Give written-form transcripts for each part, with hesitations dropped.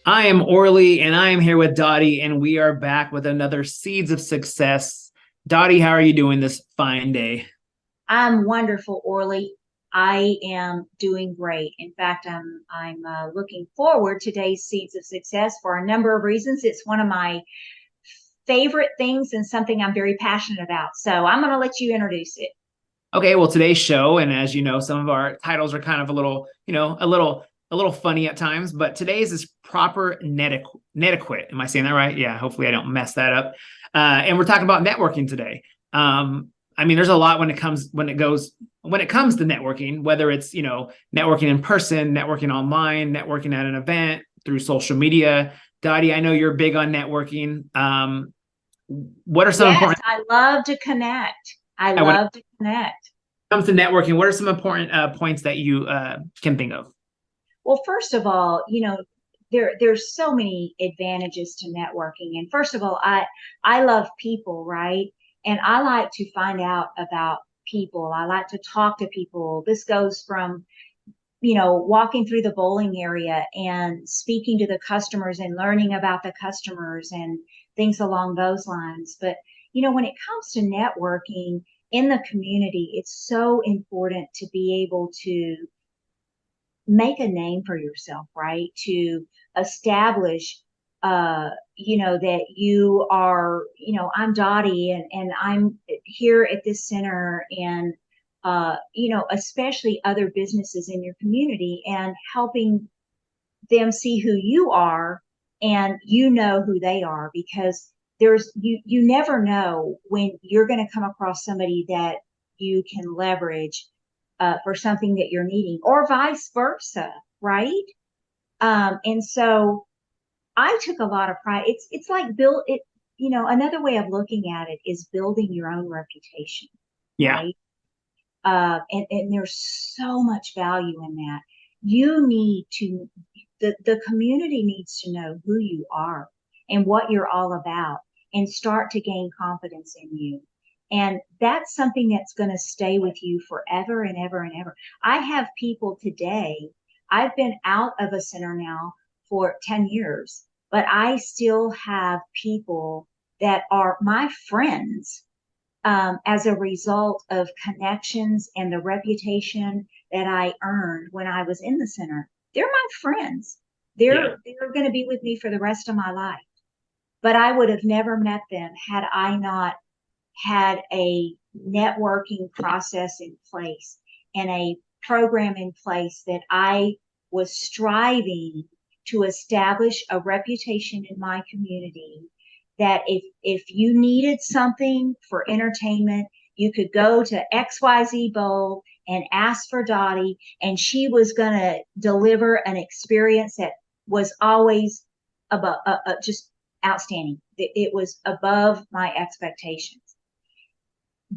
I am Orly and I am here with Dottie, and we are back with another Seeds of Success. Dottie, how are you doing this fine day? I'm wonderful, Orly. I am doing great. In fact, I'm looking forward to today's Seeds of Success for a number of reasons. It's one of my favorite things and something I'm very passionate about. So I'm going to let you introduce it. Okay, well, today's show, and as you know, some of our titles are kind of a little, a little funny at times, but today's is proper netiquette. Am I saying that right? Yeah, hopefully I don't mess that up. And we're talking about networking today. I mean, there's a lot when it comes to networking, whether it's, networking in person, networking online, networking at an event through social media. Dottie, I know you're big on networking. What are some Yes, important I love to connect. I when it love to connect. comes to networking? What are some important points that you can think of? Well, first of all, there's so many advantages to networking. And first of all, I love people, right? And I like to find out about people. I like to talk to people. This goes from walking through the bowling area and speaking to the customers and learning about the customers and things along those lines. But, when it comes to networking in the community, it's so important to be able to make a name for yourself, right? To establish, that you are, I'm Dottie and I'm here at this center and, especially other businesses in your community and helping them see who you are and you know who they are because you never know when you're going to come across somebody that you can leverage for something that you're needing or vice versa, right? And so I took a lot of pride. It's like build it. Another way of looking at it is building your own reputation, Yeah. right? And there's so much value in that. You need to, the community needs to know who you are and what you're all about and start to gain confidence in you. And that's something that's going to stay with you forever and ever and ever. I have people today, I've been out of a center now for 10 years, but I still have people that are my friends as a result of connections and the reputation that I earned when I was in the center. They're my friends. Yeah. They're going to be with me for the rest of my life. But I would have never met them had I not had a networking process in place and a program in place that I was striving to establish a reputation in my community that if you needed something for entertainment, you could go to XYZ Bowl and ask for Dottie, and she was going to deliver an experience that was always above, just outstanding. It was above my expectations.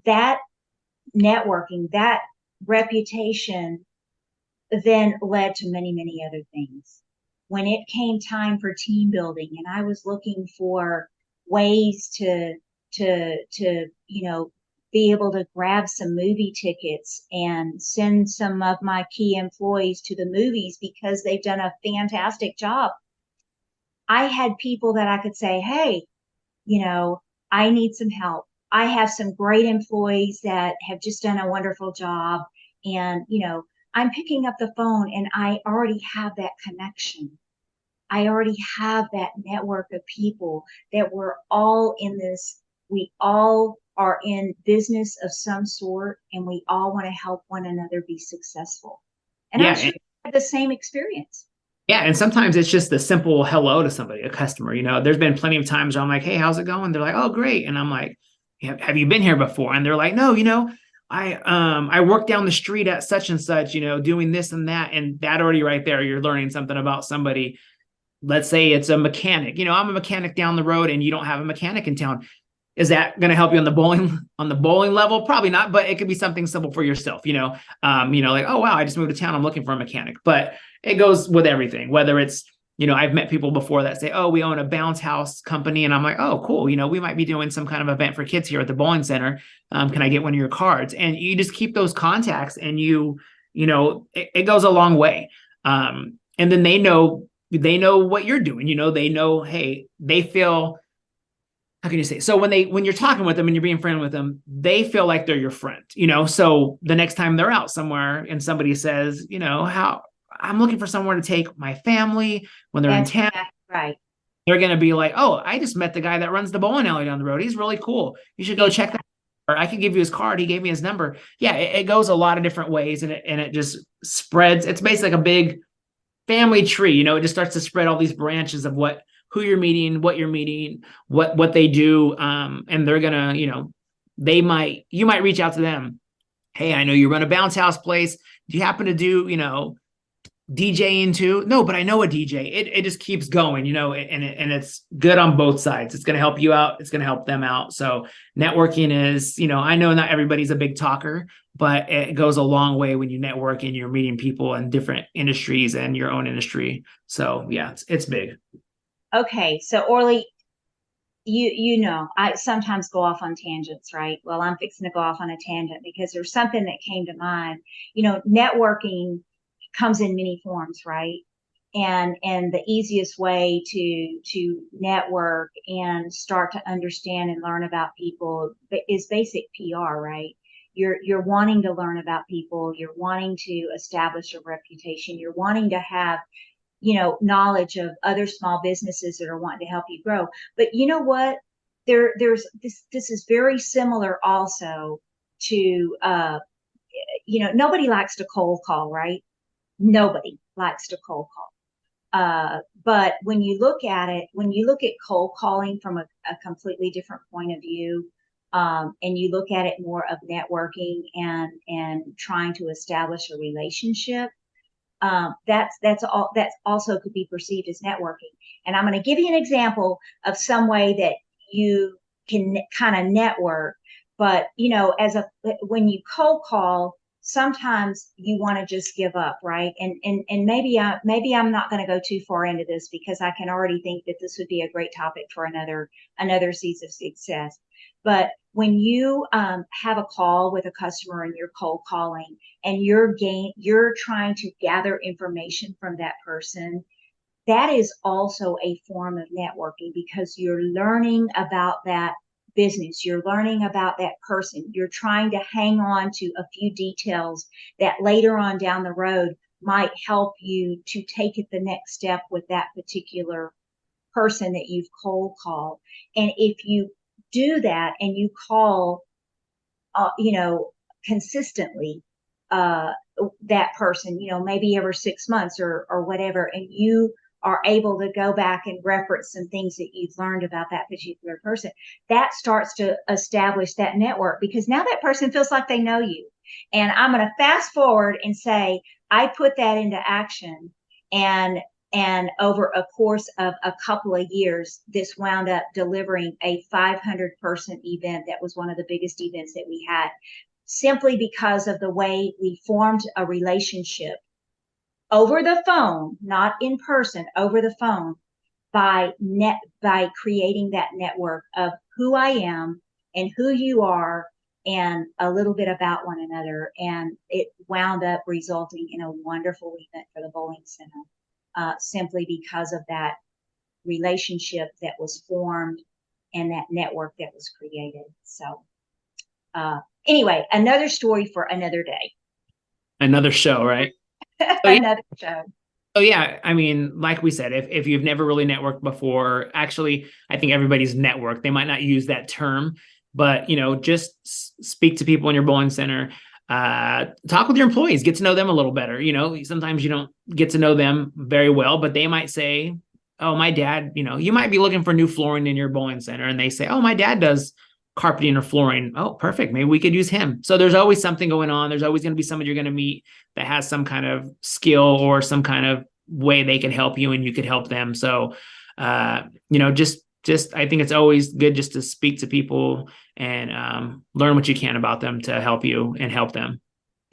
That networking, that reputation then led to many, many other things. When it came time for team building and I was looking for ways to be able to grab some movie tickets and send some of my key employees to the movies because they've done a fantastic job. I had people that I could say, hey, you know, I need some help. I have some great employees that have just done a wonderful job. And, I'm picking up the phone and I already have that connection. I already have that network of people that we're all in this. We all are in business of some sort and we all want to help one another be successful. And I'm Yeah. sure you had the same experience. Yeah, and sometimes it's just the simple hello to somebody, a customer. There's been plenty of times where I'm like, "Hey, how's it going?" They're like, "Oh, great," and I'm like, "Have you been here before?" And they're like, "No, I work down the street at such and such, doing this and that," and that already right there, you're learning something about somebody. Let's say it's a mechanic. I'm a mechanic down the road, and you don't have a mechanic in town. Is that going to help you on the bowling level? Probably not, but it could be something simple for yourself. Like, oh wow, I just moved to town, I'm looking for a mechanic. But it goes with everything, whether it's, I've met people before that say, oh, we own a bounce house company, and I'm like, oh cool, we might be doing some kind of event for kids here at the bowling center. Can I get one of your cards? And you just keep those contacts, and it goes a long way. And then they know they know what you're doing. They know, hey, they feel, how can you say? So when you're talking with them and you're being friendly with them, they feel like they're your friend. So the next time they're out somewhere and somebody says, how I'm looking for somewhere to take my family when they're in That's town, exactly right. they're going to be like, oh, I just met the guy that runs the bowling alley down the road. He's really cool. You should go check that. Or I can give you his card. He gave me his number. Yeah, it goes a lot of different ways, and it just spreads. It's basically like a big family tree. It just starts to spread all these branches of who you're meeting, what you're meeting, what they do. And they're gonna, you might reach out to them. Hey, I know you run a bounce house place. Do you happen to do, DJing too? No, but I know a DJ. It just keeps going, and it's good on both sides. It's going to help you out. It's going to help them out. So networking is, I know not everybody's a big talker, but it goes a long way when you network and you're meeting people in different industries and your own industry. So yeah, it's big. Okay, so Orly, I sometimes go off on tangents, right? Well, I'm fixing to go off on a tangent because there's something that came to mind. Networking comes in many forms, right? And the easiest way to network and start to understand and learn about people is basic PR, right? You're wanting to learn about people, you're wanting to establish a reputation, you're wanting to have knowledge of other small businesses that are wanting to help you grow. But you know what? There's this is very similar also to nobody likes to cold call, right? Nobody likes to cold call. But when you look at it, when you look at cold calling from a completely different point of view, and you look at it more of networking and trying to establish a relationship, that's also could be perceived as networking. And I'm going to give you an example of some way that you can kind of network. But when you cold call, sometimes you want to just give up, right? And maybe I'm not going to go too far into this because I can already think that this would be a great topic for another Seeds of Success. But when you have a call with a customer and you're cold calling and you're trying to gather information from that person, that is also a form of networking because you're learning about that business, you're learning about that person, you're trying to hang on to a few details that later on down the road might help you to take it the next step with that particular person that you've cold called. And if you do that and you call consistently, uh, that person, maybe every 6 months or whatever, and you are able to go back and reference some things that you've learned about that particular person, that starts to establish that network because now that person feels like they know you. And I'm going to fast forward and say, I put that into action, and and over a course of a couple of years, this wound up delivering a 500-person event that was one of the biggest events that we had, simply because of the way we formed a relationship over the phone, not in person, over the phone, by creating that network of who I am and who you are and a little bit about one another. And it wound up resulting in a wonderful event for the bowling center, simply because of that relationship that was formed and that network that was created. So, anyway, another story for another day. Another show, right? So yeah, Another show. so yeah, I mean, like we said, if you've never really networked before, actually, I think everybody's networked. They might not use that term, but just speak to people in your bowling center. Talk with your employees, get to know them a little better. Sometimes you don't get to know them very well, but they might say, "Oh, my dad." You might be looking for new flooring in your bowling center, and they say, "Oh, my dad does carpeting or flooring." Oh, perfect. Maybe we could use him. So there's always something going on. There's always going to be somebody you're going to meet that has some kind of skill or some kind of way they can help you and you could help them. So, just I think it's always good just to speak to people and learn what you can about them to help you and help them.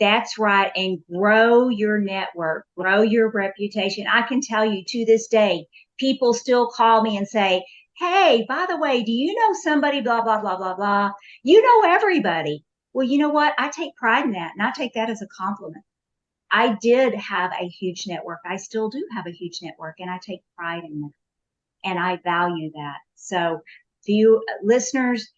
That's right. And grow your network, grow your reputation. I can tell you to this day, people still call me and say, "Hey, by the way, do you know somebody, blah, blah, blah, blah, blah?" You know everybody. Well, you know what? I take pride in that, and I take that as a compliment. I did have a huge network. I still do have a huge network, and I take pride in that, and I value that. So, to you listeners,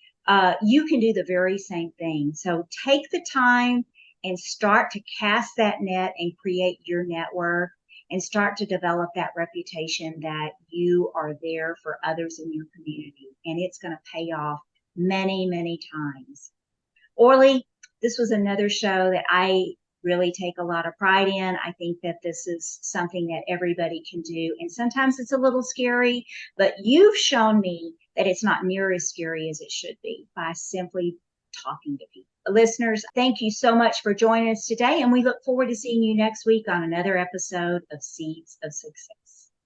you can do the very same thing. So, take the time and start to cast that net and create your network and start to develop that reputation that you are there for others in your community. And it's going to pay off many, many times. Orly, this was another show that I really take a lot of pride in. I think that this is something that everybody can do. And sometimes it's a little scary, but you've shown me that it's not near as scary as it should be by simply talking to people. Listeners, thank you so much for joining us today. And we look forward to seeing you next week on another episode of Seeds of Success.